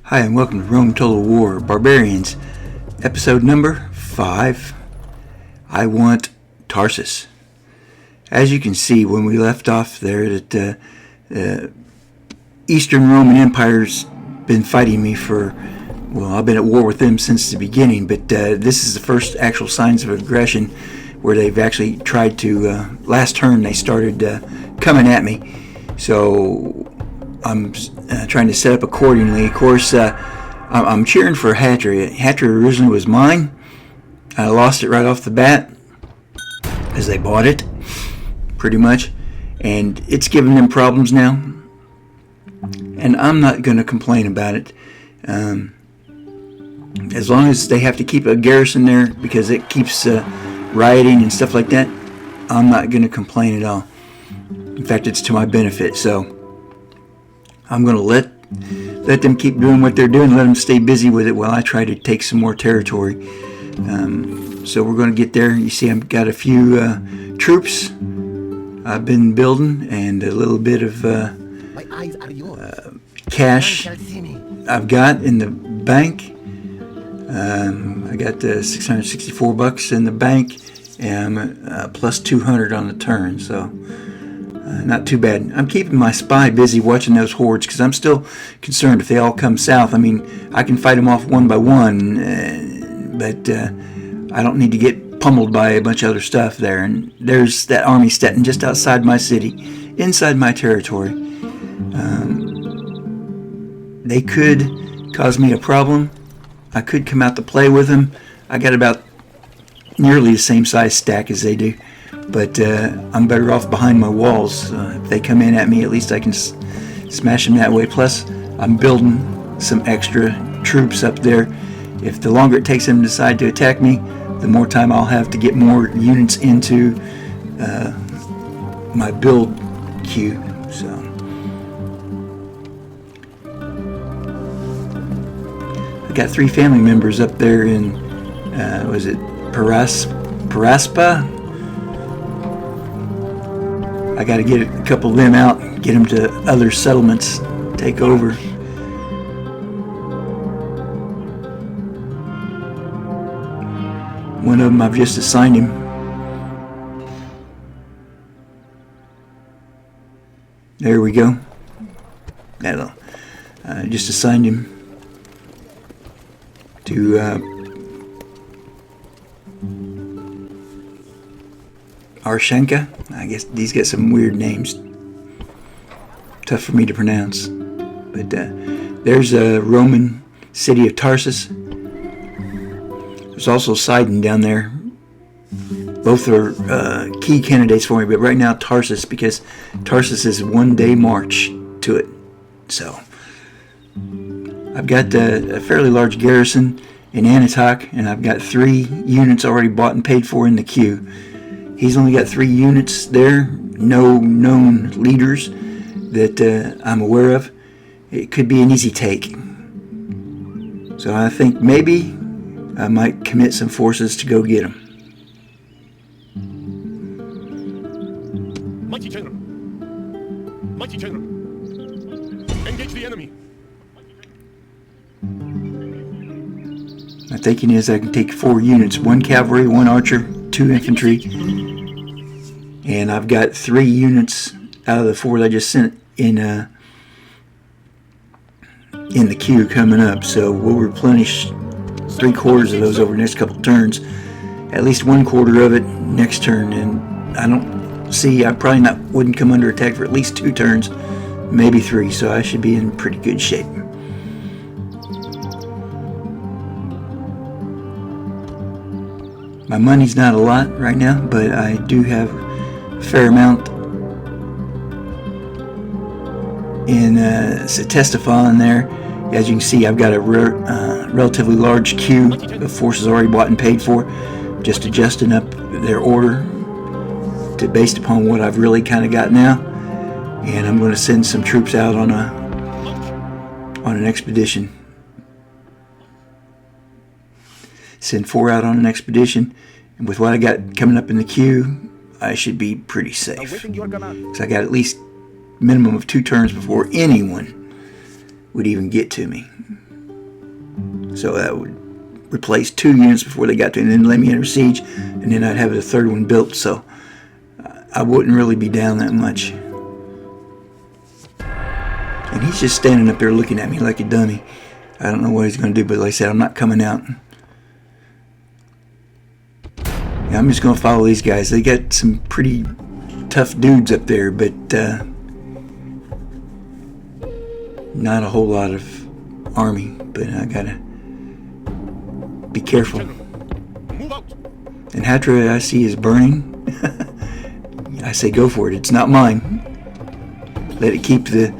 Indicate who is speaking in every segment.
Speaker 1: Hi, and welcome to Rome Total War Barbarians, episode number 5. I want Tarsus. As you can see, when we left off there, that the Eastern Roman Empire's been fighting me for, well, I've been at war with them since the beginning, but this is the first actual signs of aggression where they've actually tried to, last turn they started coming at me. So I'm trying to set up accordingly. Of course, I'm cheering for Hatchery. Hatchery originally was mine. I lost it right off the bat as they bought it, pretty much. And it's giving them problems now. And I'm not going to complain about it. As long as they have to keep a garrison there because it keeps rioting and stuff like that, I'm not going to complain at all. In fact, it's to my benefit. So I'm going to let them keep doing what they're doing, let them stay busy with it while I try to take some more territory. So we're going to get there. You see, I've got a few troops I've been building and a little bit of cash I've got in the bank. I got $664 in the bank and plus 200 on the turn, so not too bad. I'm keeping my spy busy watching those hordes because I'm still concerned if they all come south. I mean, I can fight them off one by one, but I don't need to get pummeled by a bunch of other stuff there. And there's that army sitting just outside my city, inside my territory. They could cause me a problem. I could come out to play with them. I got about nearly the same size stack as they do. But I'm better off behind my walls. If they come in at me, at least I can smash them that way. Plus, I'm building some extra troops up there. If the longer it takes them to decide to attack me, the more time I'll have to get more units into my build queue. So I got 3 family members up there in, was it Paraspa? I got to get a couple of them out, get them to other settlements, take over. One of them I've just assigned him. There we go. That'll just assigned him to Arshenka. I guess these got some weird names. Tough for me to pronounce. But there's a Roman city of Tarsus. There's also Sidon down there. Both are key candidates for me, but right now Tarsus, because Tarsus is 1 day march to it. So I've got a fairly large garrison in Anatok, and I've got 3 units already bought and paid for in the queue. He's only got 3 units there, no known leaders that I'm aware of. It could be an easy take. So I think maybe I might commit some forces to go get him.
Speaker 2: Mighty General! Mighty General! Engage the enemy!
Speaker 1: My thinking is I can take 4 units, 1 cavalry, 1 archer, 2 infantry, and I've got 3 units out of the 4 that I just sent in the queue coming up. So we'll replenish 3/4 of those over the next couple turns, at least 1/4 of it next turn. And I don't see, I probably wouldn't come under attack for at least 2 turns, maybe 3. So I should be in pretty good shape. My money's not a lot right now, but I do have a fair amount in Setestifon in there. As you can see, I've got a relatively large queue of forces already bought and paid for, just adjusting up their order to based upon what I've really kind of got now. And I'm going to send some troops out on an expedition. Send 4 out on an expedition, and with what I got coming up in the queue, I should be pretty safe. Because I got at least minimum of 2 turns before anyone would even get to me. So that would replace 2 units before they got to, and then let me enter siege, and then I'd have the third one built. So I wouldn't really be down that much. And he's just standing up there looking at me like a dummy. I don't know what he's going to do, but like I said, I'm not coming out. Yeah, I'm just going to follow these guys. They got some pretty tough dudes up there, but not a whole lot of army. But I got to be careful.
Speaker 2: Move out.
Speaker 1: And Hatra I see is burning. I say go for it. It's not mine. Let it keep the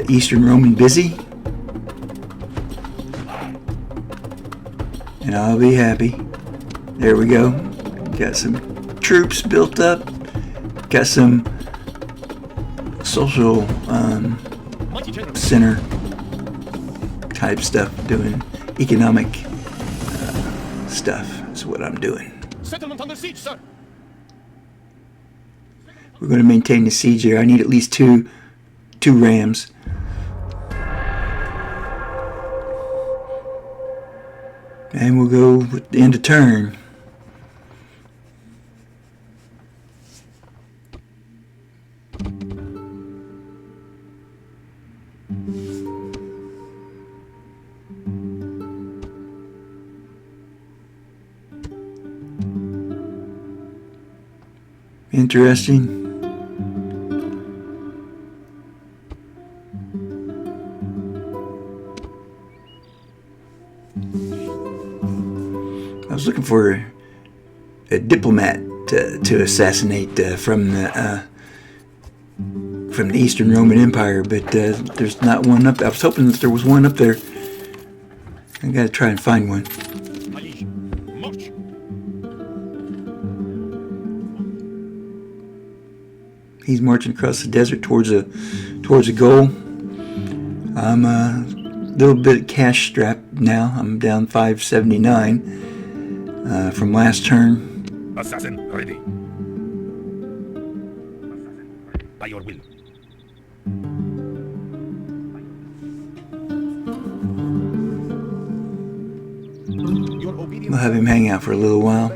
Speaker 1: Eastern Roman busy, and I'll be happy. There we go. Got some troops built up. Got some social center type stuff, doing economic stuff. That's what I'm doing.
Speaker 2: Settlement under siege, sir.
Speaker 1: We're going to maintain the siege here. I need at least two rams. And we'll go with the end of turn. Interesting. I was looking for a diplomat to assassinate from the Eastern Roman Empire, but there's not one up. I was hoping that there was one up there. I gotta try and find one.
Speaker 2: March.
Speaker 1: He's marching across the desert towards a goal. I'm a little bit cash strapped now. I'm down 579 from last turn.
Speaker 2: Assassin ready. By your will.
Speaker 1: We'll have him hang out for a little while.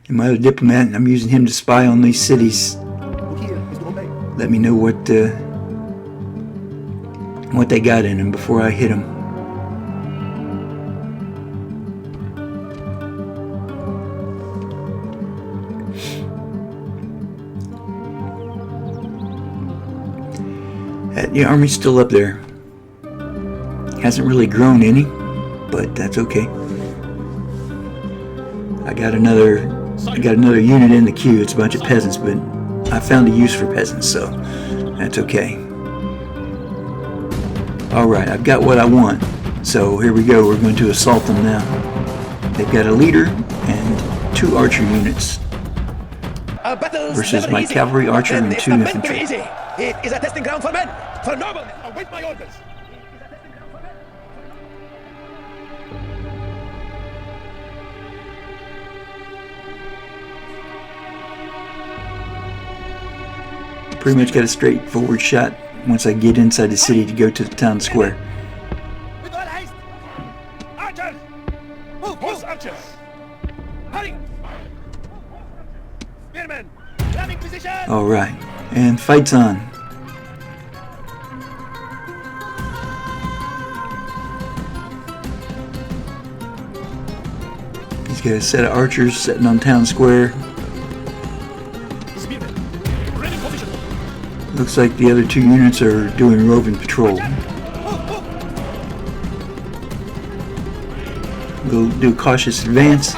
Speaker 1: And my other diplomat, I'm using him to spy on these cities. Let me know what they got in them before I hit them. The army's still up there. Hasn't really grown any, but that's okay. I got another unit in the queue. It's a bunch of peasants, but I found a use for peasants, so that's okay. Alright, I've got what I want. So here we go. We're going to assault them now. They've got a leader and 2 archer units versus my cavalry archer and 2 infantry.
Speaker 3: It is a testing ground for men, for noble.
Speaker 2: Await my orders.
Speaker 1: Pretty much got a straightforward shot once I get inside the city to go to the town square.
Speaker 2: With all haste. Archers. Horse archers. Hurry. Spearmen. Grabbing position.
Speaker 1: Alright, and fight's on. He's got a set of archers sitting on town square.
Speaker 2: Spearmen. Ready position.
Speaker 1: Looks like the other 2 units are doing roving patrol. We'll do a cautious advance.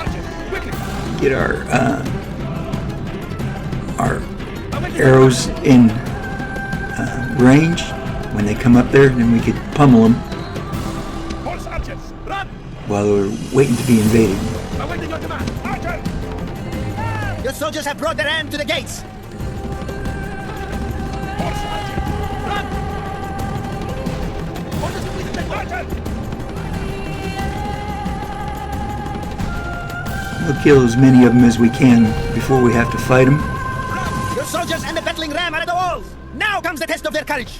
Speaker 1: Get our arrows in range. When they come up there, then we could pummel them
Speaker 2: Horse archers. Run.
Speaker 1: while they're waiting to be invaded.
Speaker 2: Awaiting your command. Archers.
Speaker 3: Your soldiers have brought their end to the gates.
Speaker 2: Horse archers. Run. Orders completed. Archers.
Speaker 1: We'll kill as many of them as we can before we have to fight them.
Speaker 3: Your soldiers and the battling ram are at the walls. Now comes the test of their courage.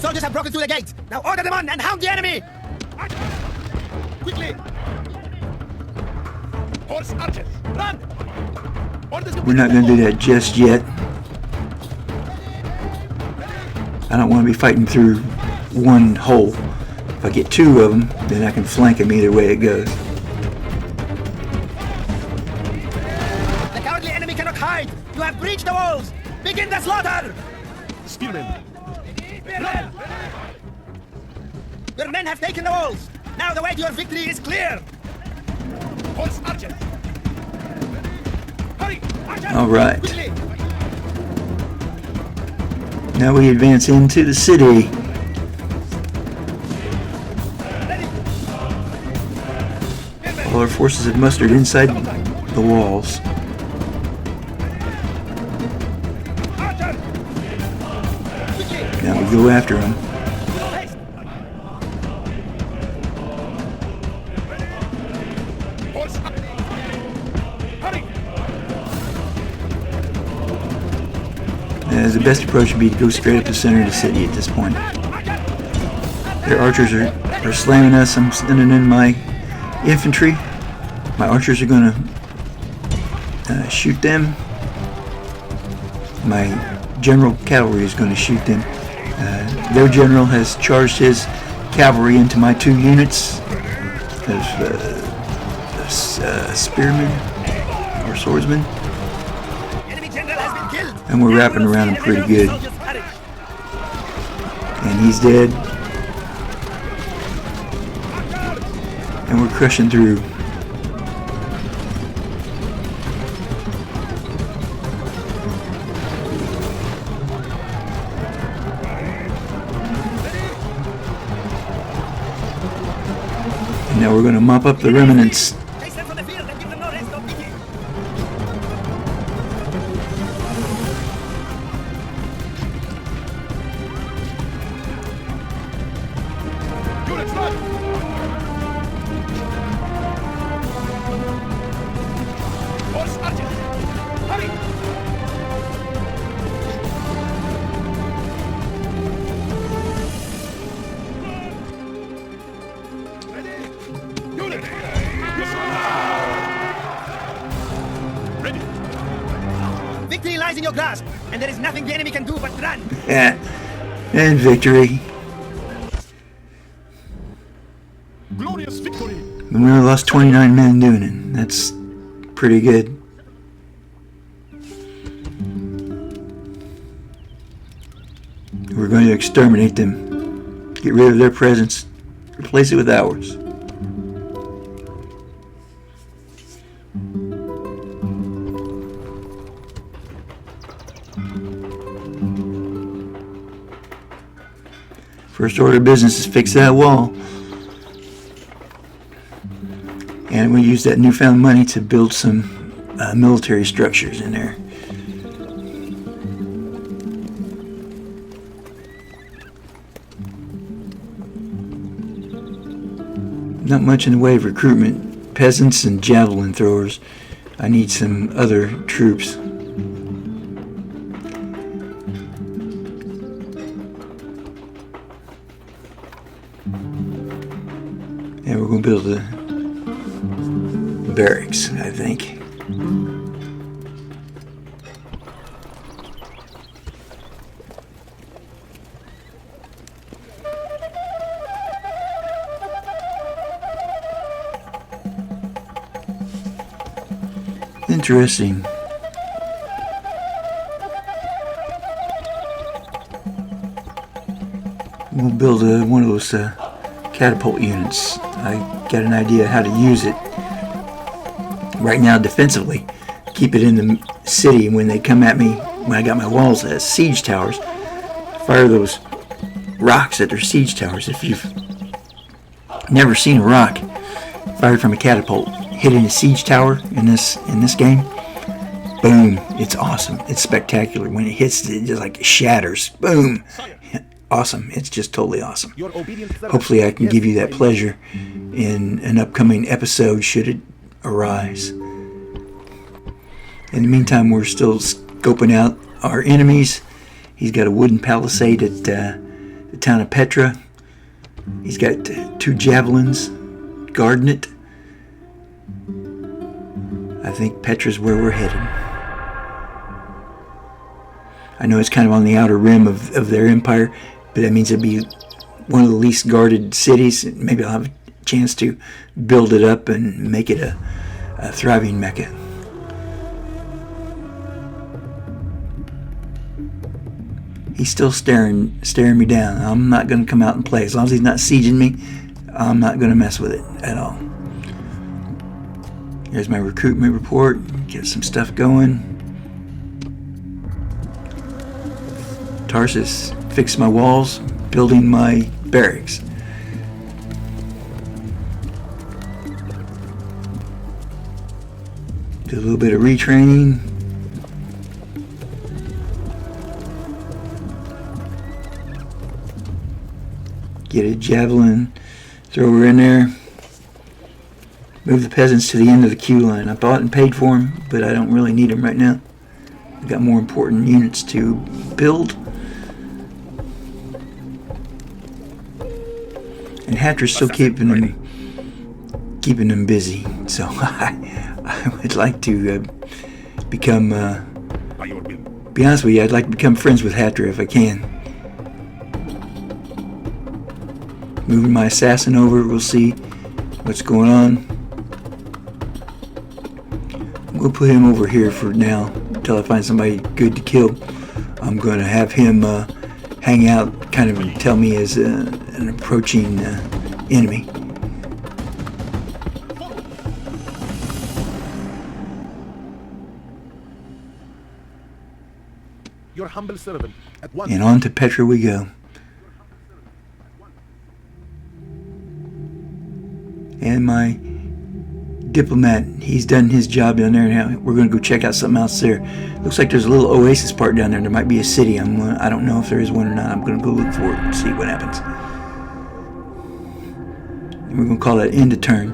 Speaker 3: soldiers have broken through the gate. Now order them on and hound the enemy.
Speaker 2: Quickly! Horse archers, run!
Speaker 1: We're not going to do that just yet. I don't want to be fighting through one hole. If I get two of them, then I can flank them either way it goes.
Speaker 3: The cowardly enemy cannot hide. You have breached the walls. Begin the slaughter.
Speaker 2: Spearmen,
Speaker 3: Run. Your men have taken the walls. Now the way to your victory is clear.
Speaker 2: horse archers! Hurry! Archers!
Speaker 1: All right.
Speaker 3: Quickly.
Speaker 1: Now we advance into the city. All our forces have mustered inside the walls. Now we go after them.
Speaker 2: Horse archers! Hurry!
Speaker 1: The best approach would be to go straight up the center of the city at this point. Their archers are slamming us. I'm sending in my infantry. My archers are going to shoot them. My general cavalry is going to shoot them. Their general has charged his cavalry into my two units. There's spearmen or swordsmen.
Speaker 3: Enemy general has been killed.
Speaker 1: And we're wrapping around him pretty good. And he's dead. And we're crushing through. And now we're going to mop up the remnants.
Speaker 3: Chase them from the field and give them no rest or pity.
Speaker 2: Units, run! Horse archers! Hurry! Units! Ready!
Speaker 3: Victory lies in your grasp, and there is nothing the enemy can do but run.
Speaker 1: And victory.
Speaker 2: Glorious victory!
Speaker 1: We only lost 29 men doing it. That's pretty good. We're going to exterminate them. Get rid of their presence. Replace it with ours. First order of business is fix that wall. And we use that newfound money to build some military structures in there. Not much in the way of recruitment. Peasants and javelin throwers. I need some other troops. And we're going to build a barracks, I think. Interesting. We'll build one of those catapult units. I got an idea how to use it. Right now, defensively, keep it in the city. When they come at me, when I got my walls as siege towers, fire those rocks at their siege towers. If you've never seen a rock fired from a catapult hitting a siege tower in this game, boom! It's awesome. It's spectacular. When it hits, it just like shatters. Boom! Awesome. It's just totally awesome. Hopefully I can give you that pleasure in an upcoming episode should it arise. In the meantime, we're still scoping out our enemies. He's got a wooden palisade at the the town of Petra. He's got 2 javelins guarding it. I think Petra's where we're headed. I know it's kind of on the outer rim of their empire, but that means it'd be one of the least guarded cities. Maybe I'll have a chance to build it up and make it a thriving mecca. He's still staring me down. I'm not going to come out and play. As long as he's not sieging me, I'm not going to mess with it at all. Here's my recruitment report. Get some stuff going. Tarsus, fix my walls, building my barracks. Do a little bit of retraining. Get a javelin, throw her in there. Move the peasants to the end of the queue line. I bought and paid for them, but I don't really need them right now. I've got more important units to build. And Hatra's still keeping them busy. So I would like to become. Be honest with you, I'd like to become friends with Hatra if I can. Moving my assassin over, we'll see what's going on. We'll put him over here for now until I find somebody good to kill. I'm going to have him hang out, kind of tell me as an approaching enemy.
Speaker 2: Your humble servant at once.
Speaker 1: And on to Petra we go. And my diplomat, he's done his job down there. Now we're going to go check out something else there. Looks like there's a little oasis part down there. There might be a city. I don't know if there is one or not. I'm going to go look for it and see what happens. And we're going to call that end of turn.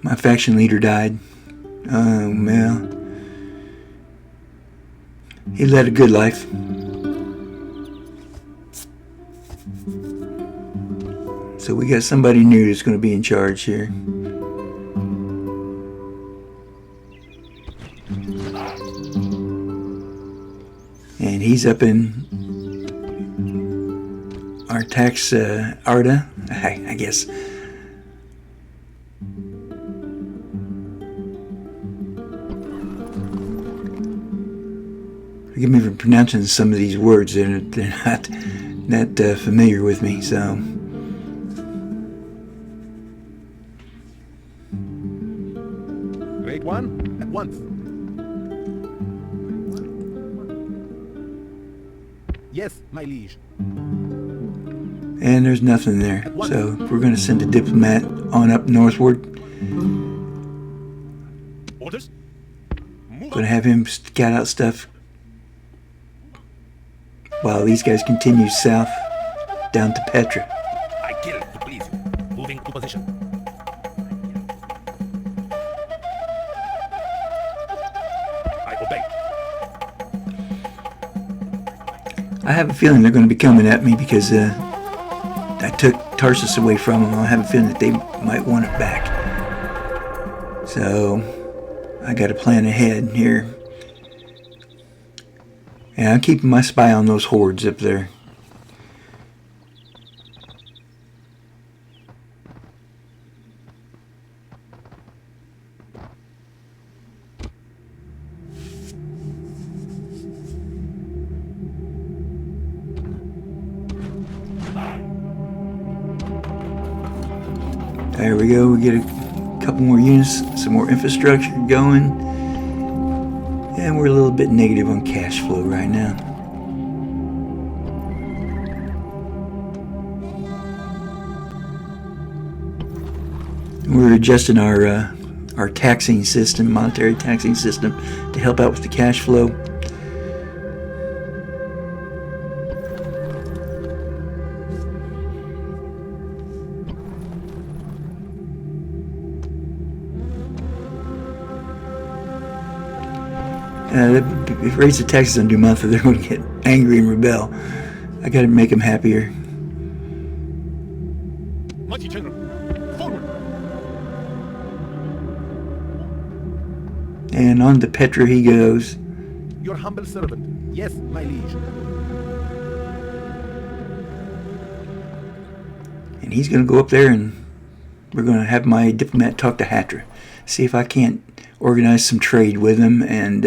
Speaker 1: My faction leader died. Oh, well. He led a good life. So we got somebody new that's going to be in charge here. And he's up in our tax Arda, I guess. Forgive me for pronouncing some of these words. They're not that familiar with me, so.
Speaker 2: Great one, at once. Yes, my liege.
Speaker 1: And there's nothing there. So we're going to send a diplomat on up northward.
Speaker 2: Orders?
Speaker 1: Going to have him scout out stuff while these guys continue south down to Petra.
Speaker 2: I kill to please you. Moving to position. I obey.
Speaker 1: I have a feeling they're going to be coming at me because I took Tarsus away from them. I have a feeling that they might want it back. So I got to plan ahead here. And I'm keeping my spy on those hordes up there. There we go. We get a couple more units, some more infrastructure going. And we're a little bit negative on cash flow right now. We're adjusting our taxing system, monetary taxing system, to help out with the cash flow. If raise the taxes on New Month, they're going to get angry and rebel. I got to make them happier.
Speaker 2: Mighty General, forward!
Speaker 1: And on to Petra he goes.
Speaker 3: Your humble servant. Yes, my liege.
Speaker 1: And he's going to go up there, and we're going to have my diplomat talk to Hatra. See if I can't organize some trade with him, and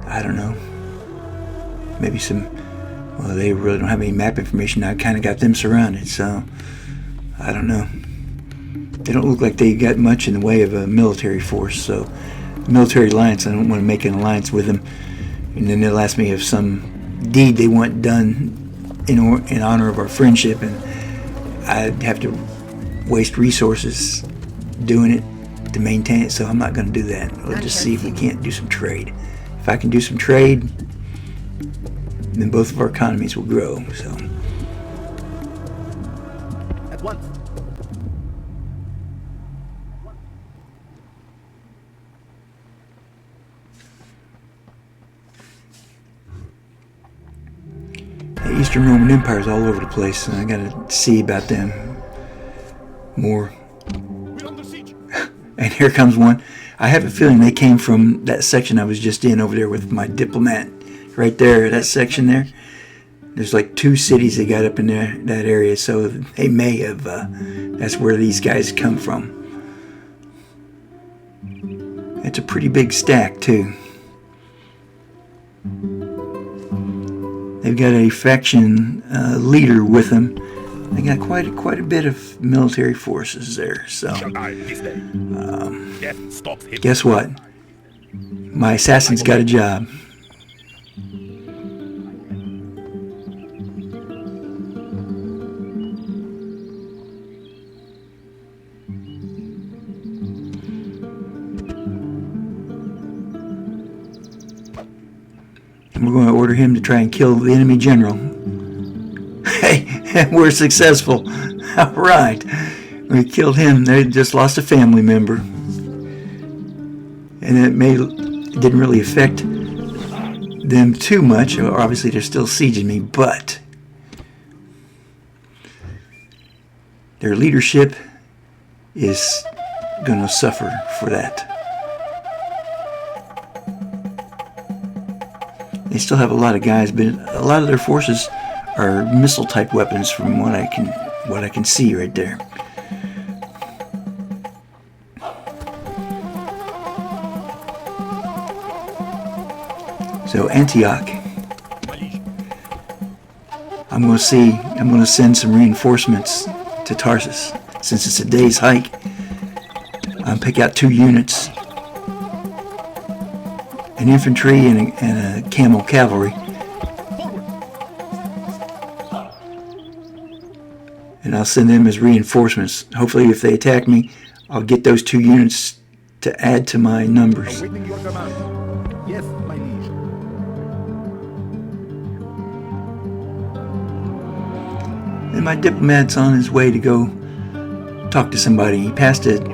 Speaker 1: I don't know, maybe some, well, they really don't have any map information. I kind of got them surrounded, so I don't know. They don't look like they got much in the way of a military force, so military alliance, I don't want to make an alliance with them, and then they'll ask me if some deed they want done in honor of our friendship, and I'd have to waste resources doing it to maintain it, so I'm not going to do that. We'll just see if we can't do some trade. If I can do some trade, then both of our economies will grow. So
Speaker 3: At once.
Speaker 1: the Eastern Roman Empire is all over the place, and I got to see about them more.
Speaker 2: We're under siege!
Speaker 1: And here comes one. I have a feeling they came from that section I was just in over there with my diplomat. Right there, that section there. There's like 2 cities they got up in there, that area, so they may have, that's where these guys come from. It's a pretty big stack, too. They've got a faction leader with them. They got quite a bit of military forces there, so
Speaker 2: Shall die this day. Death stops him.
Speaker 1: guess what? My assassin's got a job. And we're going to order him to try and kill the enemy general. Hey, we're successful. All right. We killed him. They just lost a family member. And it didn't really affect them too much. Obviously, they're still sieging me, but their leadership is going to suffer for that. They still have a lot of guys, but a lot of their forces are missile-type weapons, from what I can see right there. So Antioch, I'm going to send some reinforcements to Tarsus. Since it's a day's hike, I'll pick out 2 units, an infantry and a camel cavalry. And I'll send them as reinforcements. Hopefully, if they attack me, I'll get those 2 units to add to my numbers.
Speaker 3: Awaiting your command. Yes, my liege.
Speaker 1: And my diplomat's on his way to go talk to somebody. He passed an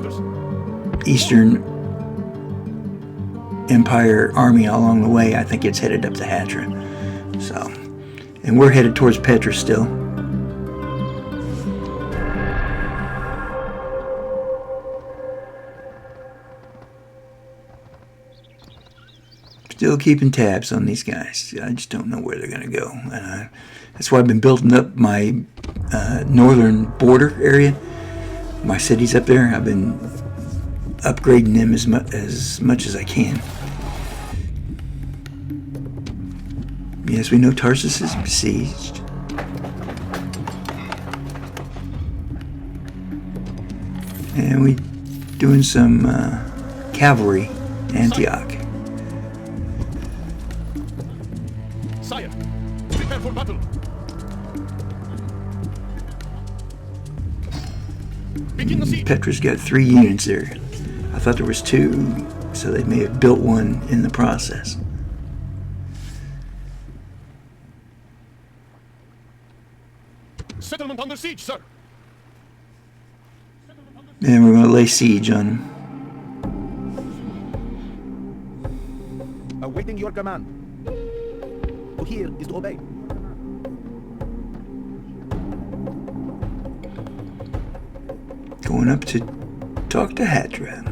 Speaker 1: Eastern Empire army along the way. I think it's headed up to Hatra. So, and we're headed towards Petra still. Still keeping tabs on these guys. I just don't know where they're going to go. That's why I've been building up my northern border area. My cities up there, I've been upgrading them as much as I can. Yes, we know Tarsus is besieged. And we doing some cavalry, Antioch.
Speaker 2: Sire, prepare for battle. Begin the siege.
Speaker 1: Petra's got 3 units there. I thought there was 2, so they may have built one in the process.
Speaker 2: Settlement under siege, sir.
Speaker 1: And we're going to lay siege on them.
Speaker 3: Awaiting your command. To hear is to obey.
Speaker 1: Going up to talk to Hatra.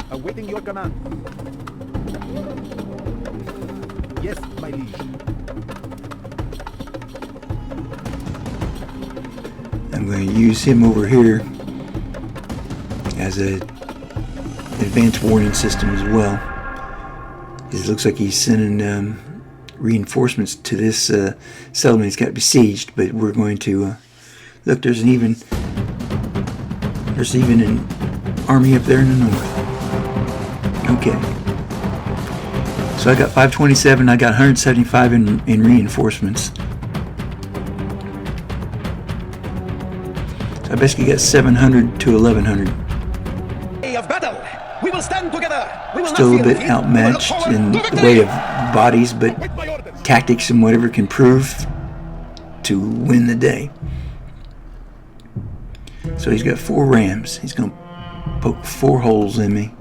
Speaker 3: Awaiting your command. Yes, my liege.
Speaker 1: I'm going to use him over here as a advanced warning system as well. It looks like he's sending reinforcements to this settlement. It's got besieged, but we're going to look. There's even an army up there in the north. Okay. So I got 527. I got 175 in reinforcements. So I basically got 700 to 1100.
Speaker 3: Of battle, we will stand together. We will
Speaker 1: Still a
Speaker 3: not
Speaker 1: bit
Speaker 3: fear defeat.
Speaker 1: outmatched in the way of bodies, but tactics and whatever can prove to win the day. So he's got 4 rams. He's going to poke 4 holes in me.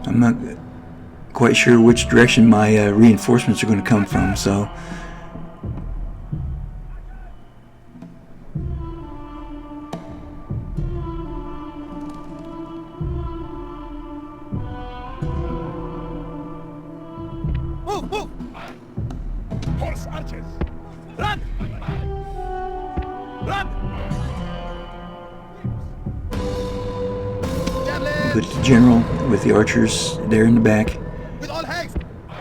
Speaker 1: I'm not quite sure which direction my reinforcements are going to come from, so
Speaker 3: Move, move!
Speaker 2: Horse archers!
Speaker 3: Run! Run! Javelin!
Speaker 1: put the general with the archers there in the back.
Speaker 3: With all haste!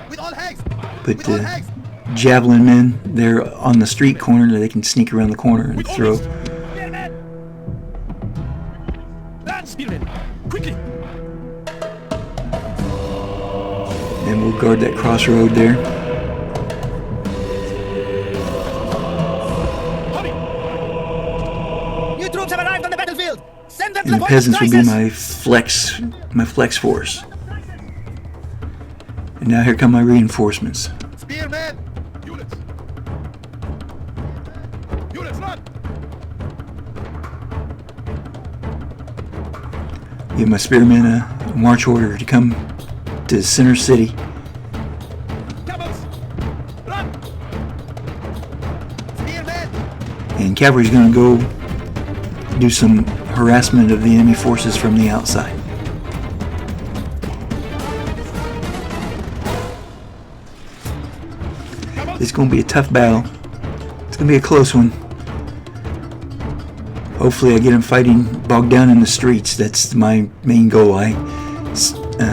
Speaker 3: With all haste!
Speaker 1: Put
Speaker 3: With all
Speaker 1: the
Speaker 3: haste!
Speaker 1: javelin men there on the street corner that they can sneak around the corner and throw.
Speaker 3: Spearmen! Run, spearmen! Quickly!
Speaker 1: And we'll guard that crossroad there.
Speaker 2: Hurry!
Speaker 3: New troops have arrived on the battlefield! Send them to
Speaker 1: And
Speaker 3: the
Speaker 1: the
Speaker 3: point of
Speaker 1: peasants would be
Speaker 3: crisis!
Speaker 1: my flex force. And now here come my reinforcements.
Speaker 3: Spearmen!
Speaker 2: Units! Units, run!
Speaker 1: Give my spearmen a march order to come to the center city.
Speaker 2: Camels! Run!
Speaker 3: Spearmen!
Speaker 1: And cavalry's going to go do some harassment of the enemy forces from the outside. It's going to be a tough battle. It's going to be a close one. Hopefully I get them fighting bogged down in the streets. That's my main goal. I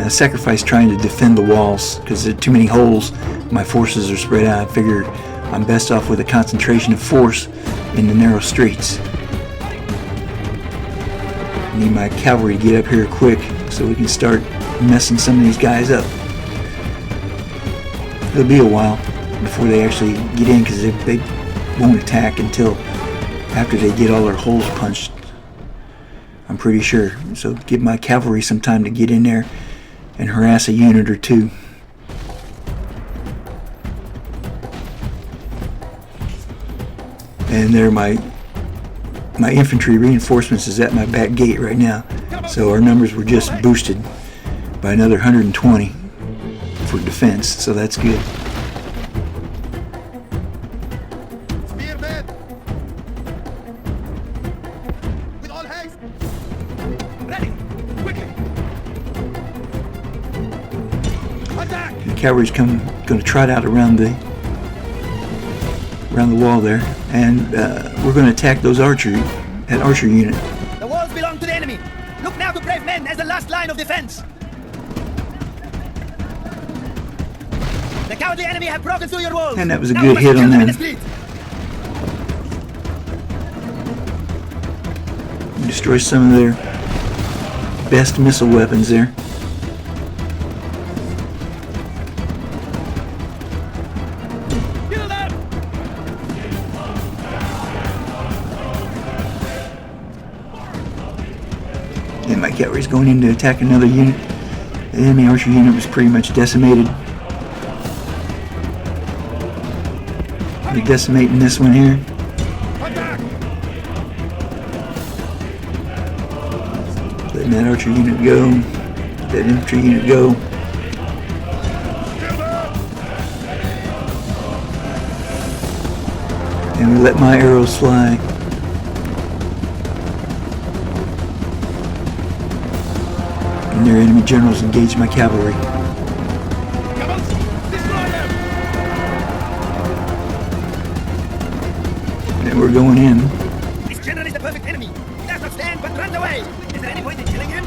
Speaker 1: sacrifice trying to defend the walls because there are too many holes. My forces are spread out. I figure I'm best off with a concentration of force in the narrow streets. I need my cavalry to get up here quick so we can start messing some of these guys up. It'll be a while before they actually get in because they won't attack until after they get all their holes punched. I'm pretty sure. So give my cavalry some time to get in there and harass a unit or two. And there my infantry reinforcements is at my back gate right now. So our numbers were just boosted by another 120 for defense, so that's good.
Speaker 3: Spearmen! With all haste! Ready! Quickly! Attack!
Speaker 1: The cavalry's going to trot out around the wall there, and we're going to attack that archer unit.
Speaker 3: The walls belong to the enemy! Look now to brave men as the last line of defense! The cowardly enemy have broken through your walls!
Speaker 1: And that was a
Speaker 3: Now
Speaker 1: good
Speaker 3: we must
Speaker 1: hit
Speaker 3: kill
Speaker 1: on
Speaker 3: them in
Speaker 1: them.
Speaker 3: the street.
Speaker 1: Destroy some of their best missile weapons there.
Speaker 3: Kill them!
Speaker 1: And my cavalry's going in to attack another unit. The enemy archer unit was pretty much decimated. We're decimating this one here. Letting that archer unit go. That infantry unit go. And we let my arrows fly. And their enemy generals engage my cavalry. And we're going in.
Speaker 3: This general is the perfect enemy. He does not stand but runs away. Is there any point in killing him?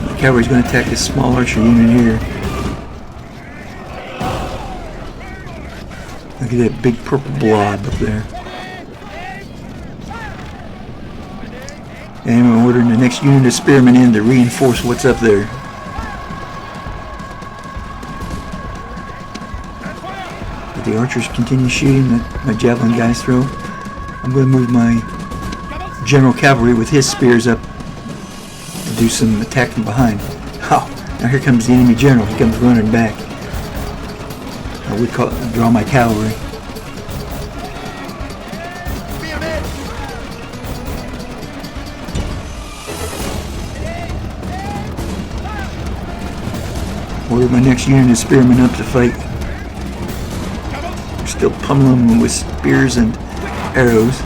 Speaker 1: My cavalry's going to attack this small archer unit here. Look at that big purple blob up there. And we're ordering the next unit of spearmen in to reinforce what's up there. But the archers continue shooting that my javelin guys throw. I'm going to move my general cavalry with his spears up to do some attack from behind. Oh, now here comes the enemy general. He comes running back. I would draw my cavalry. Order my next unit of spearmen up to fight. We're still pummeling them with spears and arrows.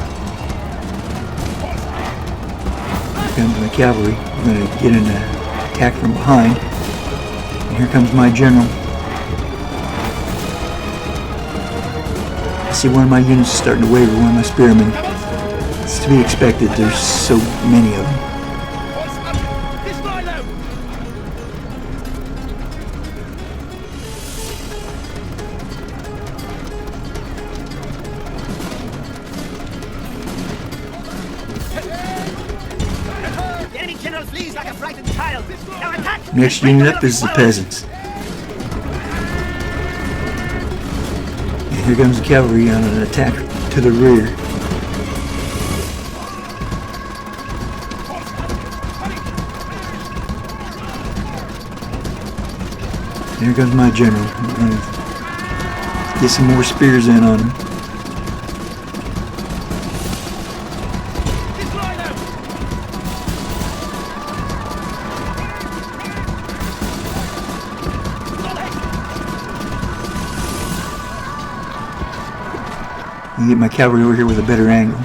Speaker 1: Here comes my cavalry. We're going to get an attack from behind. And here comes my general. I see one of my units is starting to waver, one of my spearmen. It's to be expected, there's so many of them.
Speaker 3: The enemy general flees like a frightened child. Now attack!
Speaker 1: Next unit up is the peasants. And here comes the cavalry on an attack to the rear. And here comes my general. I'm going to get some more spears in on him. And get my cavalry over here with a better angle.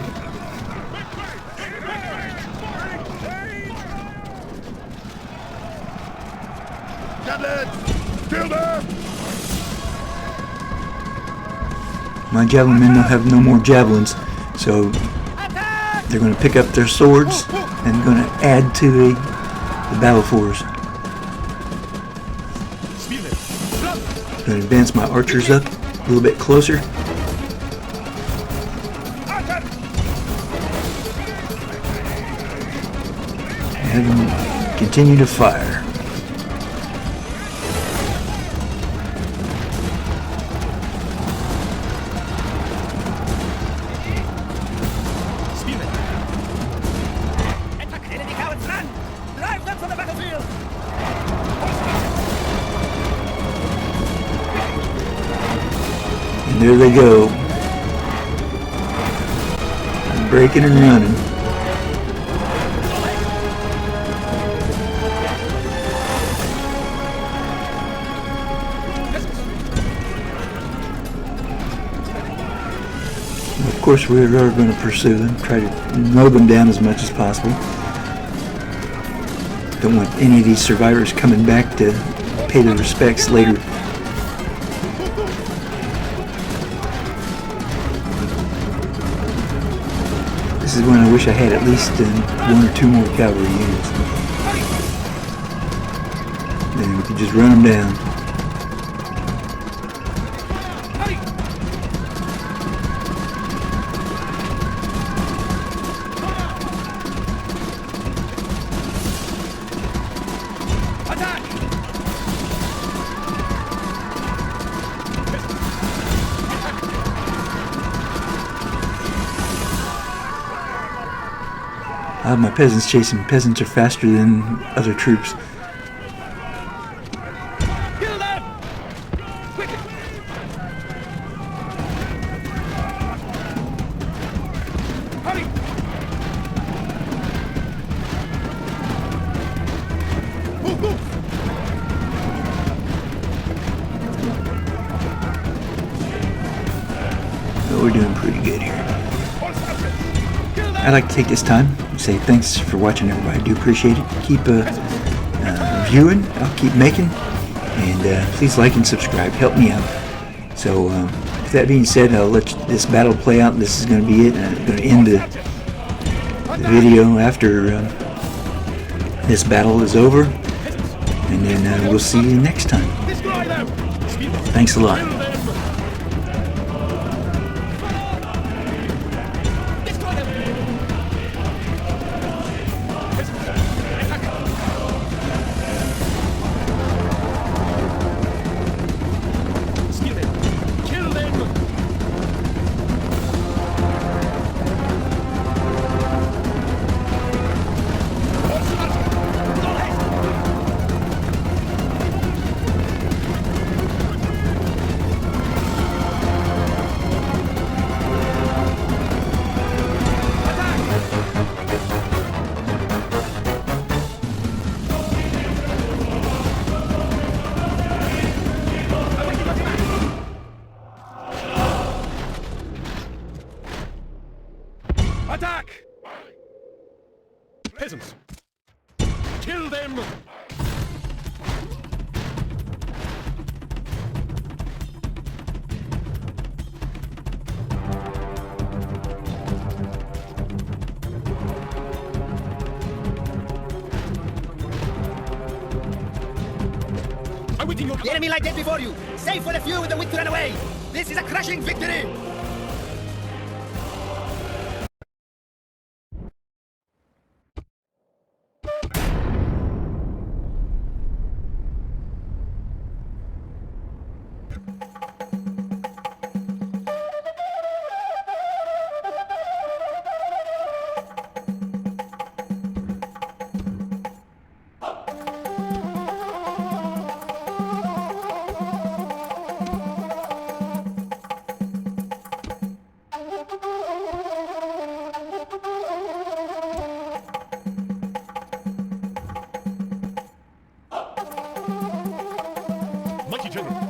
Speaker 1: My javelin men don't have no more javelins, so they're going to pick up their swords and going to add to the battle force. I'm going to advance my archers up a little bit closer. Have them continue to fire.
Speaker 3: Enemy cowards, run! Drive them from the battlefield!
Speaker 1: And there they go. Breaking and running. Of course, we are going to pursue them, try to mow them down as much as possible. Don't want any of these survivors coming back to pay their respects later. This is when I wish I had at least one or two more cavalry units. Then we could just run them down. My peasants chasing. Peasants are faster than other troops.
Speaker 3: Kill them! Quickly! Hurry! Move, move!
Speaker 1: But we're doing pretty good here.
Speaker 3: Horse after! Kill them!
Speaker 1: I'd like to take this time and say thanks for watching, everybody. I do appreciate it. Keep viewing. I'll keep making. And please like and subscribe. Help me out. So with that being said, I'll let this battle play out. This is going to be it. I'm going to end the video after this battle is over. And then we'll see you next time.
Speaker 3: Destroy them!
Speaker 1: Thanks a lot.
Speaker 3: Destroy them! Steal them! Kill them! Horse march! No haste! Attack! Peasants! Kill them! I'm waiting your The enemy lie dead before you. Save for the few with the wit to run away. This is a crushing victory.
Speaker 2: Mighty General.